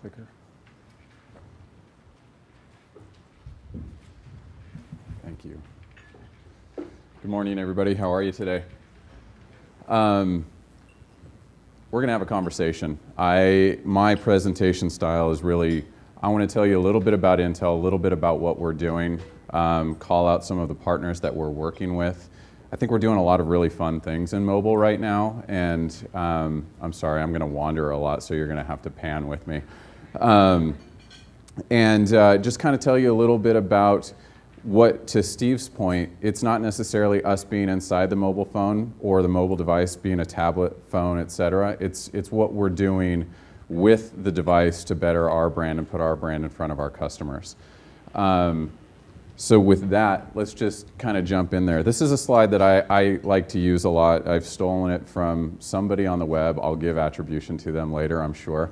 clicker. Thank you. Good morning, everybody. How are you today? We're going to have a conversation. My presentation style is really, I want to tell you a little bit about Intel, a little bit about what we're doing, call out some of the partners that we're working with. I think we're doing a lot of really fun things in mobile right now, and I'm sorry, I'm going to wander a lot, so you're going to have to pan with me. Just kind of tell you a little bit about what, to Steve's point, it's not necessarily us being inside the mobile phone or the mobile device being a tablet, phone, etc. It's what we're doing with the device to better our brand and put our brand in front of our customers. So with that, let's just kind of jump in there. This is a slide that I like to use a lot. I've stolen it from somebody on the web. I'll give attribution to them later, I'm sure.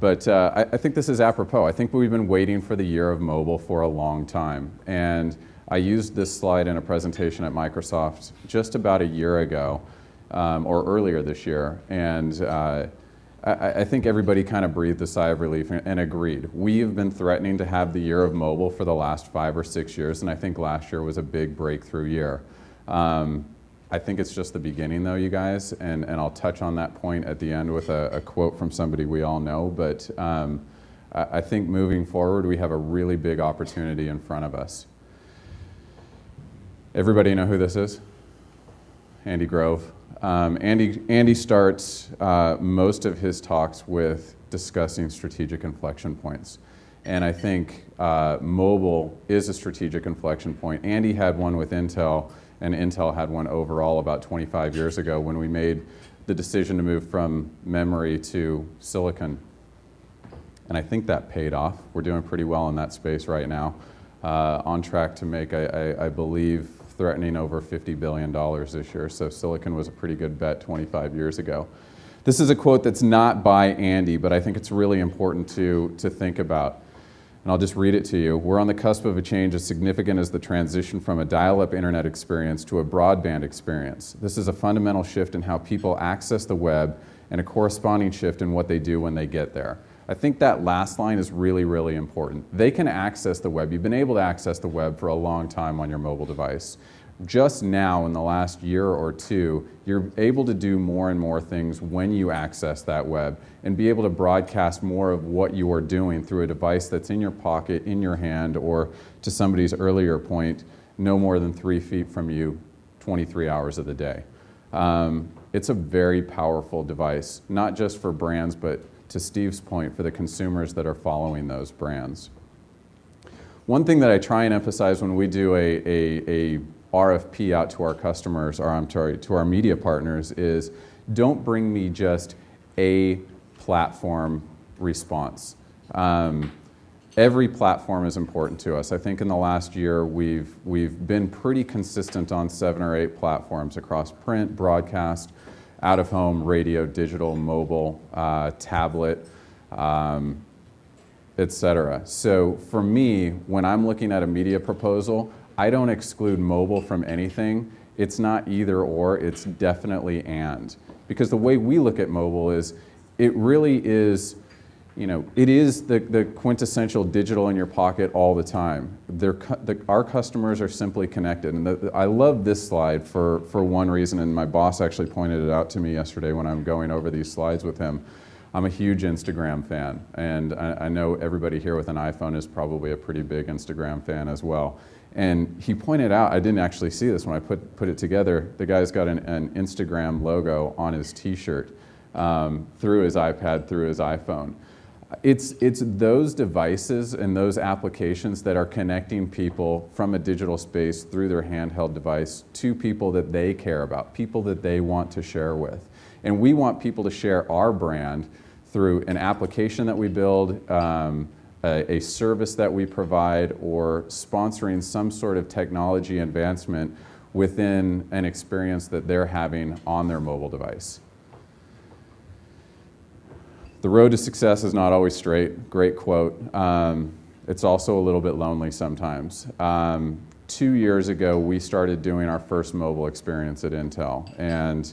But I think this is apropos. I think we've been waiting for the year of mobile for a long time. And I used this slide in a presentation at Microsoft just about a year ago, or earlier this year. And I think everybody kind of breathed a sigh of relief and agreed. We have been threatening to have the year of mobile for the last 5 or 6 years, and I think last year was a big breakthrough year. I think it's just the beginning, though, you guys, and I'll touch on that point at the end with a quote from somebody we all know, but I think moving forward, we have a really big opportunity in front of us. Everybody know who this is? Andy Grove. Andy starts most of his talks with discussing strategic inflection points. And I think mobile is a strategic inflection point. Andy had one with Intel, and Intel had one overall about 25 years ago when we made the decision to move from memory to silicon. And I think that paid off. We're doing pretty well in that space right now. On track to make, I believe, threatening over $50 billion this year. So silicon was a pretty good bet 25 years ago. This is a quote that's not by Andy, but I think it's really important to think about. And I'll just read it to you. We're on the cusp of a change as significant as the transition from a dial-up internet experience to a broadband experience. This is a fundamental shift in how people access the web and a corresponding shift in what they do when they get there. I think that last line is really, really important. They can access the web. You've been able to access the web for a long time on your mobile device. Just now, in the last year or two, you're able to do more and more things when you access that web and be able to broadcast more of what you are doing through a device that's in your pocket, in your hand, or to somebody's earlier point, no more than 3 feet from you 23 hours of the day. It's a very powerful device, not just for brands, but to Steve's point, for the consumers that are following those brands. One thing that I try and emphasize when we do a RFP out to our customers, or I'm sorry, to our media partners, is don't bring me just a platform response. Every platform is important to us. I think in the last year we've been pretty consistent on 7 or 8 platforms across print, broadcast, out-of-home, radio, digital, mobile, tablet, etc. So for me, when I'm looking at a media proposal, I don't exclude mobile from anything. It's not either or, it's definitely and. Because the way we look at mobile is, it really is, it is the quintessential digital in your pocket all the time. Our customers are simply connected. And I love this slide for one reason, and my boss actually pointed it out to me yesterday when I'm going over these slides with him. I'm a huge Instagram fan, and I know everybody here with an iPhone is probably a pretty big Instagram fan as well. And he pointed out, I didn't actually see this when I put it together, the guy's got an Instagram logo on his t-shirt through his iPad, through his iPhone. It's those devices and those applications that are connecting people from a digital space through their handheld device to people that they care about, people that they want to share with. And we want people to share our brand through an application that we build, a service that we provide, or sponsoring some sort of technology advancement within an experience that they're having on their mobile device. The road to success is not always straight. Great quote. It's also a little bit lonely sometimes. 2 years ago, we started doing our first mobile experience at Intel, and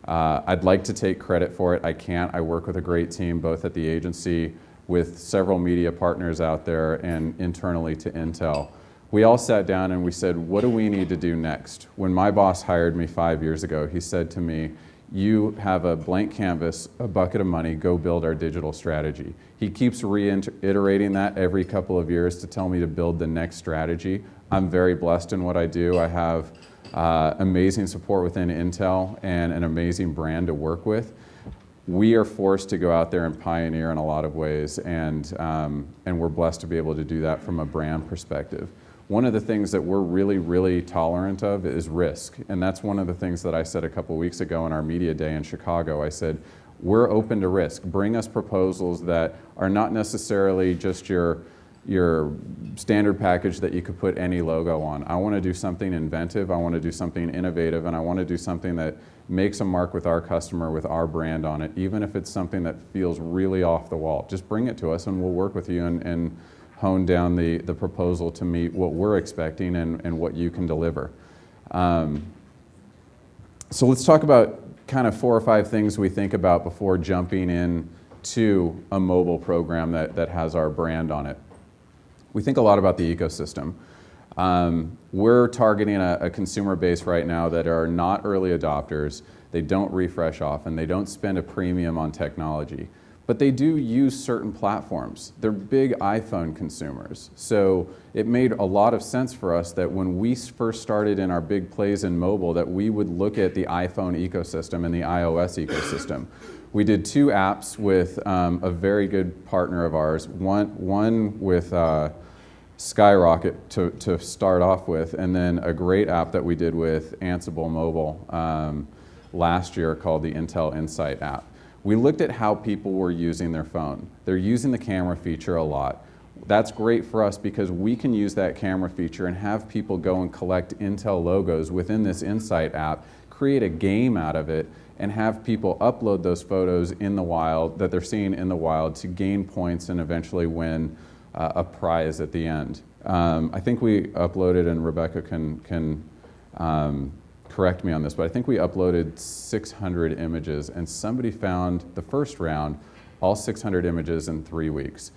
I'd like to take credit for it. I can't. I work with a great team, both at the agency with several media partners out there and internally to Intel. We all sat down and we said, what do we need to do next? When my boss hired me 5 years ago, he said to me, you have a blank canvas, a bucket of money, go build our digital strategy. He keeps reiterating that every couple of years to tell me to build the next strategy. I'm very blessed in what I do. I have amazing support within Intel and an amazing brand to work with. We are forced to go out there and pioneer in a lot of ways, and we're blessed to be able to do that from a brand perspective. One of the things that we're really, really tolerant of is risk, and that's one of the things that I said a couple weeks ago in our media day in Chicago. I said, we're open to risk. Bring us proposals that are not necessarily just your standard package that you could put any logo on. I want to do something inventive, I want to do something innovative, and I want to do something that makes a mark with our customer, with our brand on it, even if it's something that feels really off the wall. Just bring it to us and we'll work with you and hone down the proposal to meet what we're expecting and what you can deliver. So let's talk about kind of 4 or 5 things we think about before jumping in to a mobile program that has our brand on it. We think a lot about the ecosystem. We're targeting a consumer base right now that are not early adopters. They don't refresh often. They don't spend a premium on technology. But they do use certain platforms. They're big iPhone consumers. So it made a lot of sense for us that when we first started in our big plays in mobile, that we would look at the iPhone ecosystem and the iOS ecosystem. We did 2 apps with a very good partner of ours, one with Skyrocket to start off with, and then a great app that we did with Ansible Mobile last year called the Intel Insight app. We looked at how people were using their phone. They're using the camera feature a lot. That's great for us because we can use that camera feature and have people go and collect Intel logos within this Insight app, create a game out of it, and have people upload those photos in the wild that they're seeing in the wild to gain points and eventually win a prize at the end. I think we uploaded, and Rebecca can correct me on this, but I think we uploaded 600 images, and somebody found the first round, all 600 images in 3 weeks.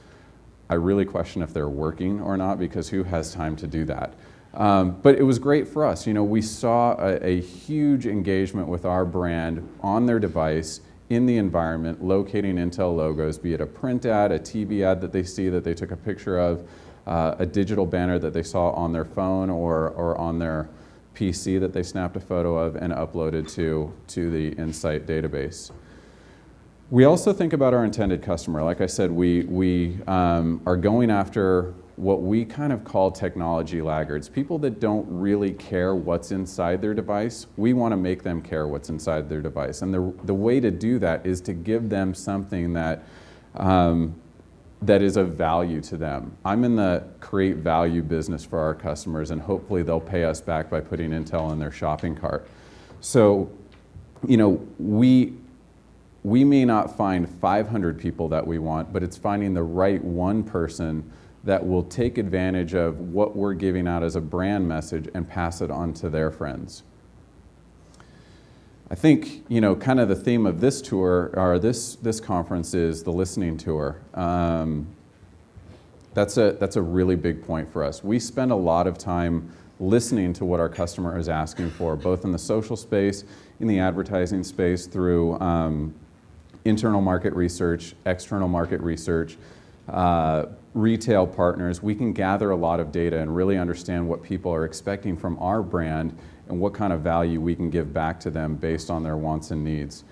I really question if they're working or not, because who has time to do that? But it was great for us. You know, we saw a huge engagement with our brand on their device, in the environment, locating Intel logos, be it a print ad, a TV ad that they see that they took a picture of, a digital banner that they saw on their phone or on their PC that they snapped a photo of and uploaded to the Insight database. We also think about our intended customer. Like I said, we are going after what we kind of call technology laggards, people that don't really care what's inside their device. We want to make them care what's inside their device. And the way to do that is to give them something that that is of value to them. I'm in the create value business for our customers, and hopefully they'll pay us back by putting Intel in their shopping cart. So, you know, we may not find 500 people that we want, but it's finding the right one person that will take advantage of what we're giving out as a brand message and pass it on to their friends. I think, you know, kind of the theme of this tour, or this conference, is the listening tour. That's a really big point for us. We spend a lot of time listening to what our customer is asking for, both in the social space, in the advertising space, through internal market research, external market research, retail partners. We can gather a lot of data and really understand what people are expecting from our brand and what kind of value we can give back to them based on their wants and needs.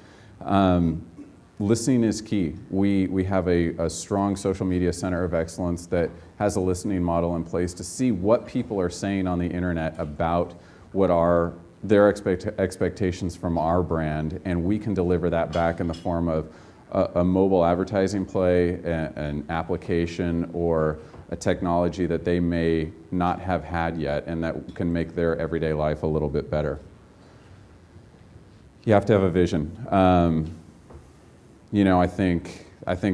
Listening is key. We have a strong social media center of excellence that has a listening model in place to see what people are saying on the internet about what are their expectations from our brand, and we can deliver that back in the form of a mobile advertising play, an application, or a technology that they may not have had yet and that can make their everyday life a little bit better. You have to have a vision. You know, I think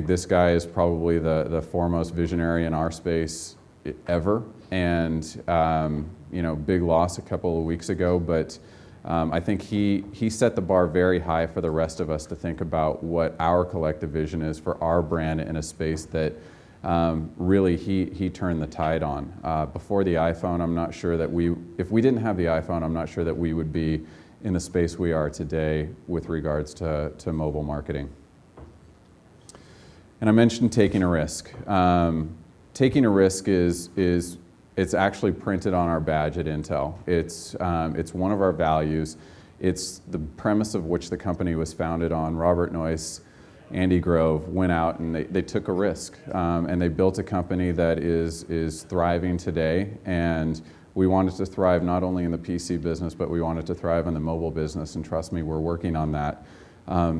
this guy is probably the foremost visionary in our space ever, and you know, big loss a couple of weeks ago, but I think he set the bar very high for the rest of us to think about what our collective vision is for our brand in a space that really he turned the tide on. Before the iPhone, I'm not sure that if we didn't have the iPhone, I'm not sure that we would be in the space we are today with regards to mobile marketing. And I mentioned taking a risk. Taking a risk it's actually printed on our badge at Intel. It's one of our values. It's the premise of which the company was founded on. Robert Noyce, Andy Grove went out and they took a risk. And they built a company that is thriving today. And we wanted to thrive not only in the PC business, but we wanted to thrive in the mobile business. And trust me, we're working on that.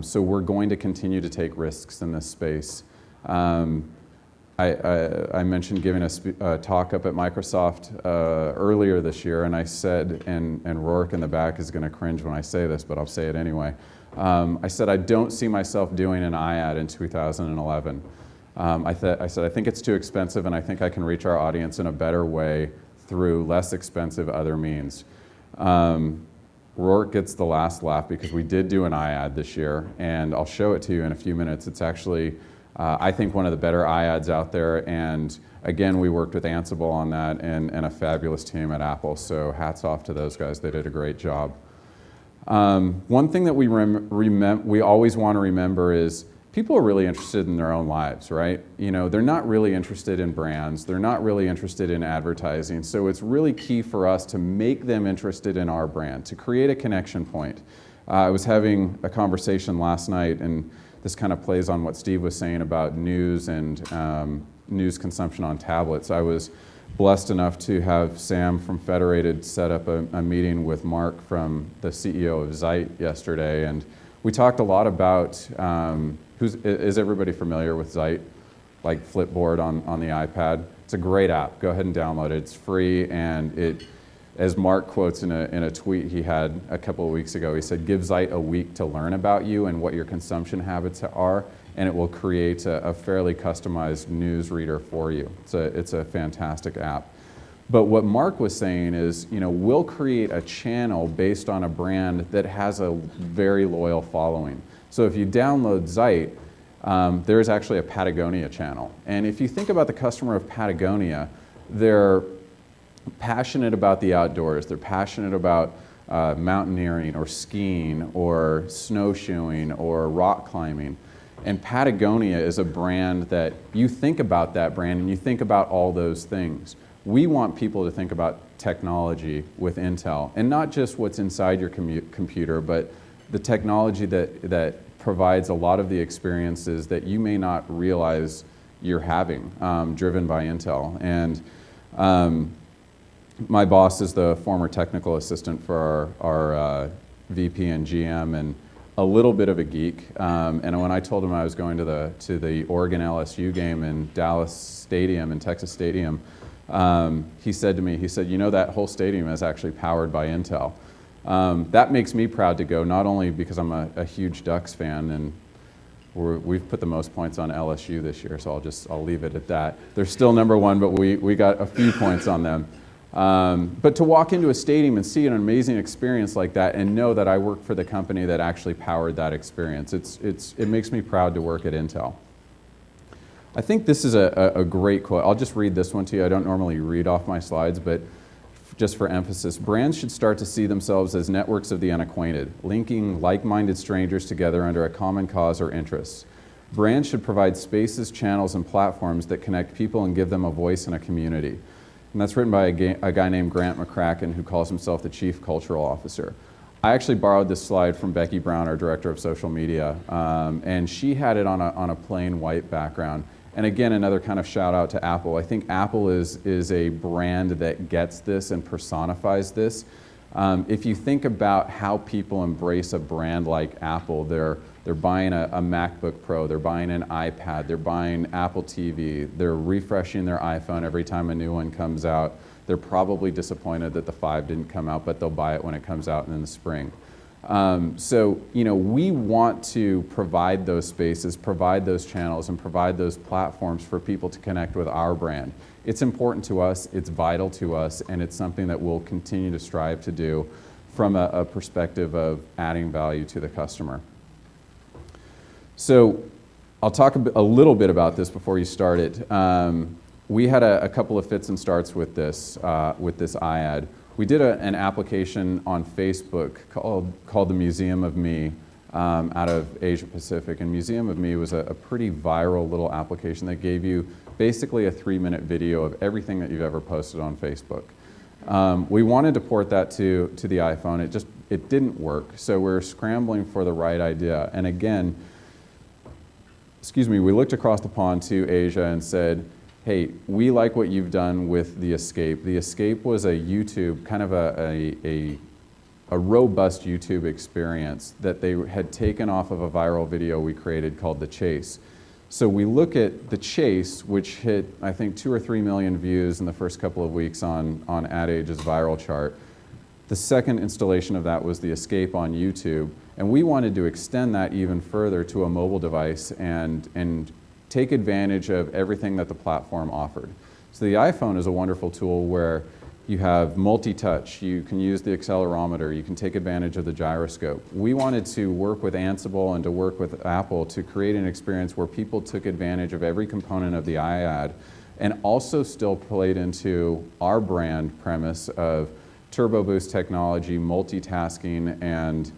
So we're going to continue to take risks in this space. I mentioned giving a talk up at Microsoft earlier this year, and I said, and Rourke in the back is going to cringe when I say this, but I'll say it anyway. I said, I don't see myself doing an iAd in 2011. I said, I think it's too expensive, and I think I can reach our audience in a better way through less expensive other means. Rourke gets the last laugh because we did do an iAd this year, and I'll show it to you in a few minutes. It's actually, I think, one of the better iAds out there, and again, we worked with Ansible on that and a fabulous team at Apple, so hats off to those guys. They did a great job. One thing that we always want to remember is people are really interested in their own lives, right? You know, they're not really interested in brands. They're not really interested in advertising. So it's really key for us to make them interested in our brand, to create a connection point. I was having a conversation last night, and this kind of plays on what Steve was saying about news and news consumption on tablets. I was blessed enough to have Sam from Federated set up a meeting with Mark from the CEO of Zeit yesterday, and we talked a lot about, is everybody familiar with Zeit? Like Flipboard on the iPad? It's a great app. Go ahead and download it. It's free, and it, as Mark quotes in a tweet he had a couple of weeks ago, he said, give Zeit a week to learn about you and what your consumption habits are, and it will create a fairly customized news reader for you. It's a fantastic app. But what Mark was saying is, you know, we'll create a channel based on a brand that has a very loyal following. So if you download Zeit, there is actually a Patagonia channel. And if you think about the customer of Patagonia, they're passionate about the outdoors. They're passionate about mountaineering or skiing or snowshoeing or rock climbing. And Patagonia is a brand that you think about that brand and you think about all those things. We want people to think about technology with Intel, and not just what's inside your computer, but the technology that provides a lot of the experiences that you may not realize you're having, driven by Intel. And my boss is the former technical assistant for our VP and GM, and a little bit of a geek. And when I told him I was going to the Oregon LSU game in Dallas Stadium, in Texas Stadium, he said to me, you know, that whole stadium is actually powered by Intel. That makes me proud to go, not only because I'm a huge Ducks fan, and we've put the most points on LSU this year, so I'll leave it at that. They're still number one, but we got a few points on them. But to walk into a stadium and see an amazing experience like that and know that I work for the company that actually powered that experience, it makes me proud to work at Intel. I think this is a great quote. I'll just read this one to you. I don't normally read off my slides, but just for emphasis, brands should start to see themselves as networks of the unacquainted, linking like-minded strangers together under a common cause or interests. Brands should provide spaces, channels, and platforms that connect people and give them a voice in a community. And that's written by a guy named Grant McCracken, who calls himself the Chief Cultural Officer. I actually borrowed this slide from Becky Brown, our Director of Social Media, and she had it on a plain white background. And again, another kind of shout out to Apple. I think Apple is a brand that gets this and personifies this. If you think about how people embrace a brand like Apple, they're buying a MacBook Pro, they're buying an iPad, they're buying Apple TV, they're refreshing their iPhone every time a new one comes out. They're probably disappointed that the 5 didn't come out, but they'll buy it when it comes out in the spring. So, you know, we want to provide those spaces, provide those channels, and provide those platforms for people to connect with our brand. It's important to us, it's vital to us, and it's something that we'll continue to strive to do from a perspective of adding value to the customer. So I'll talk a little bit about this before you start it. We had a couple of fits and starts with this iAd. We did an application on Facebook called the Museum of Me out of Asia Pacific. And Museum of Me was a pretty viral little application that gave you basically a 3-minute video of everything that you've ever posted on Facebook. We wanted to port that to the iPhone. It didn't work. So we're scrambling for the right idea. And again, we looked across the pond to Asia and said, hey, we like what you've done with the Escape. The Escape was a YouTube, kind of a robust YouTube experience that they had taken off of a viral video we created called The Chase. So we look at The Chase, which hit, I think, 2 or 3 million views in the first couple of weeks on Ad Age's viral chart. The second installation of that was The Escape on YouTube, and we wanted to extend that even further to a mobile device and take advantage of everything that the platform offered. So the iPhone is a wonderful tool where you have multi-touch, you can use the accelerometer, you can take advantage of the gyroscope. We wanted to work with Ansible and to work with Apple to create an experience where people took advantage of every component of the iAd and also still played into our brand premise of turbo boost technology, multitasking, and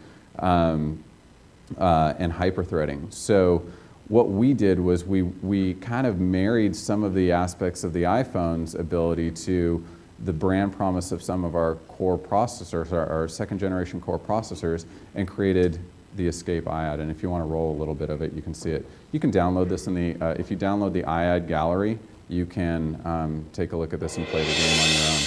hyper-threading. So what we did was we kind of married some of the aspects of the iPhone's ability to the brand promise of some of our core processors, our second generation core processors, and created the Escape iAd. And if you want to roll a little bit of it, you can see it. You can download this in the, if you download the iAd gallery, you can take a look at this and play the game on your own.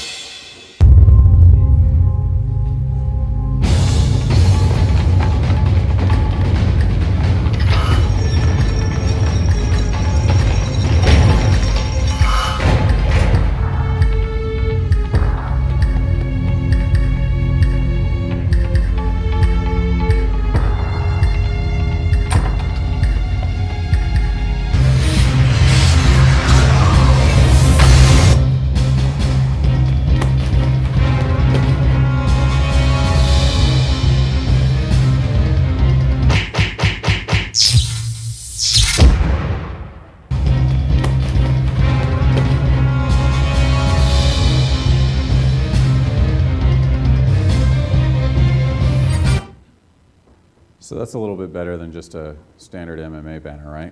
So that's a little bit better than just a standard MMA banner, right?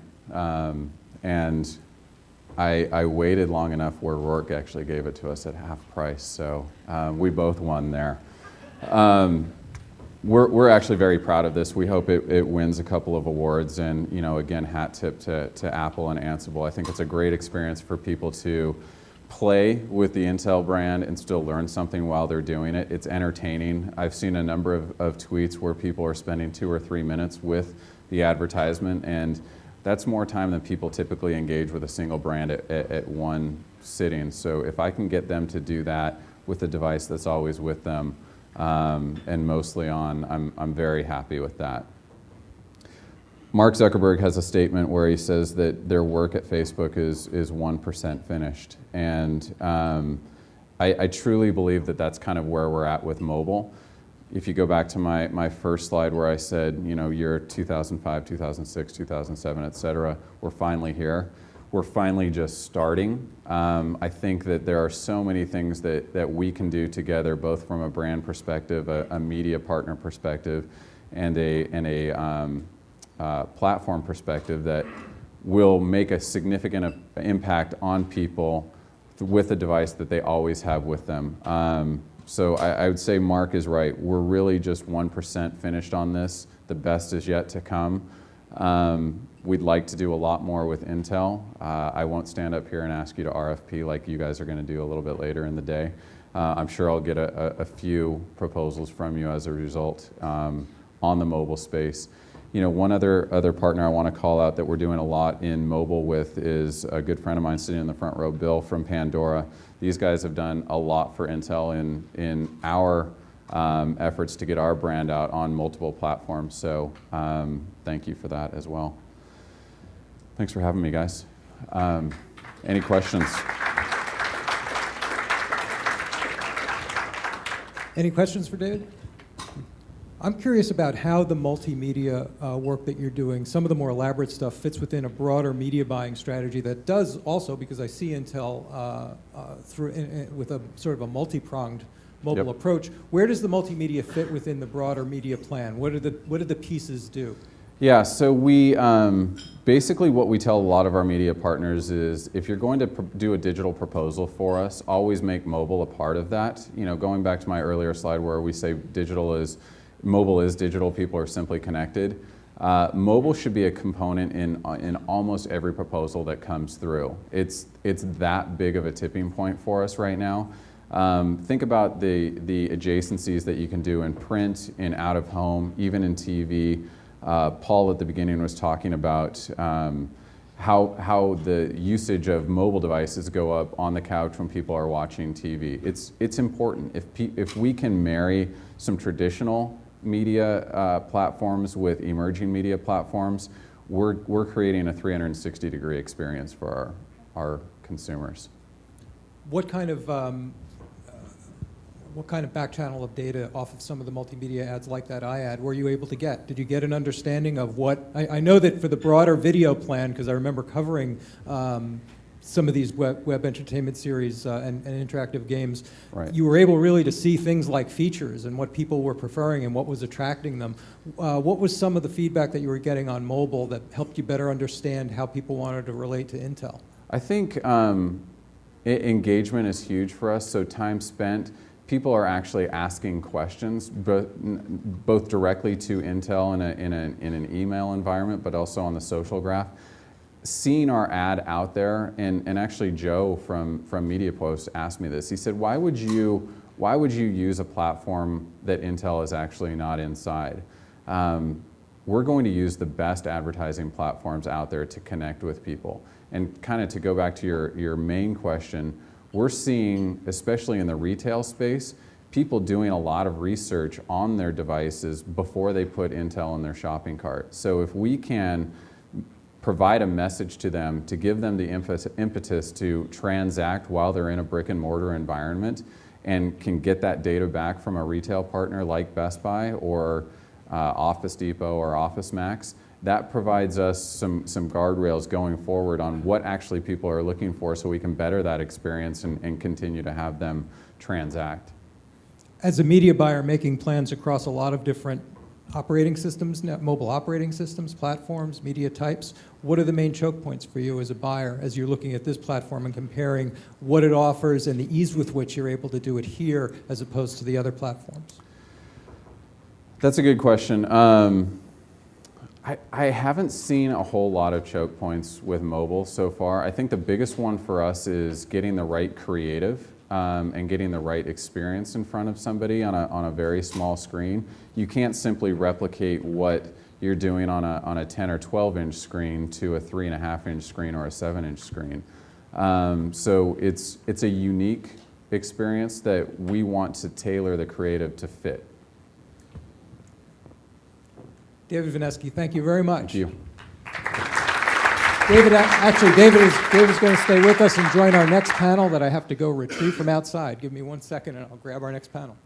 And I waited long enough where Rourke actually gave it to us at half price, so we both won there. We're actually very proud of this. We hope it wins a couple of awards, and again, hat tip to Apple and Ansible. I think it's a great experience for people to play with the Intel brand and still learn something while they're doing it. It's entertaining. I've seen a number of tweets where people are spending 2 or 3 minutes with the advertisement, and that's more time than people typically engage with a single brand at one sitting. So if I can get them to do that with a device that's always with them and mostly on, I'm very happy with that. Mark Zuckerberg has a statement where he says that their work at Facebook is 1% finished. And I truly believe that that's kind of where we're at with mobile. If you go back to my first slide where I said, year 2005, 2006, 2007, et cetera, we're finally here. We're finally just starting. I think that there are so many things that we can do together, both from a brand perspective, a media partner perspective, and a platform perspective that will make a significant impact on people with a device that they always have with them. So I would say Mark is right. We're really just 1% finished on this. The best is yet to come. We'd like to do a lot more with Intel. I won't stand up here and ask you to RFP like you guys are going to do a little bit later in the day. I'm sure I'll get a few proposals from you as a result on the mobile space. One other partner I want to call out that we're doing a lot in mobile with is a good friend of mine sitting in the front row, Bill from Pandora. These guys have done a lot for Intel in our efforts to get our brand out on multiple platforms. So thank you for that as well. Thanks for having me, guys. Any questions? Any questions for David? I'm curious about how the multimedia work that you're doing, some of the more elaborate stuff, fits within a broader media buying strategy that does also, because I see Intel with a sort of a multi-pronged mobile approach. Where does the multimedia fit within the broader media plan? What do the pieces do? Yeah, so we basically what we tell a lot of our media partners is if you're going to do a digital proposal for us, always make mobile a part of that. You know, going back to my earlier slide where we say mobile is digital, people are simply connected. Mobile should be a component in almost every proposal that comes through. It's that big of a tipping point for us right now. Think about the adjacencies that you can do in print, in out of home, even in TV. Paul at the beginning was talking about how the usage of mobile devices go up on the couch when people are watching TV. It's important. If we can marry some traditional media platforms with emerging media platforms, we're creating a 360-degree experience for our consumers. What kind of back channel of data off of some of the multimedia ads like that ad were you able to get? Did you get an understanding of what, I know that for the broader video plan, because I remember covering some of these web entertainment series and interactive games, right. You were able really to see things like features and what people were preferring and what was attracting them. What was some of the feedback that you were getting on mobile that helped you better understand how people wanted to relate to Intel? I think engagement is huge for us, so time spent. People are actually asking questions, both directly to Intel in an email environment, but also on the social graph. Seeing our ad out there, and actually Joe from MediaPost asked me this. He said, why would you use a platform that Intel is actually not inside? We're going to use the best advertising platforms out there to connect with people. And kind of to go back to your main question, we're seeing, especially in the retail space, people doing a lot of research on their devices before they put Intel in their shopping cart. So if we can provide a message to them to give them the impetus to transact while they're in a brick and mortar environment and can get that data back from a retail partner like Best Buy or Office Depot or Office Max, that provides us some guardrails going forward on what actually people are looking for so we can better that experience and continue to have them transact. As a media buyer making plans across a lot of different operating systems, mobile operating systems, platforms, media types, what are the main choke points for you as a buyer as you're looking at this platform and comparing what it offers and the ease with which you're able to do it here as opposed to the other platforms? That's a good question. I haven't seen a whole lot of choke points with mobile so far. I think the biggest one for us is getting the right creative and getting the right experience in front of somebody on a very small screen. You can't simply replicate what you're doing on a 10 or 12-inch screen to a 3.5-inch screen or a 7-inch screen. So it's a unique experience that we want to tailor the creative to fit. David Veneski, thank you very much. Thank you. David's going to stay with us and join our next panel that I have to go retrieve from outside. Give me 1 second and I'll grab our next panel.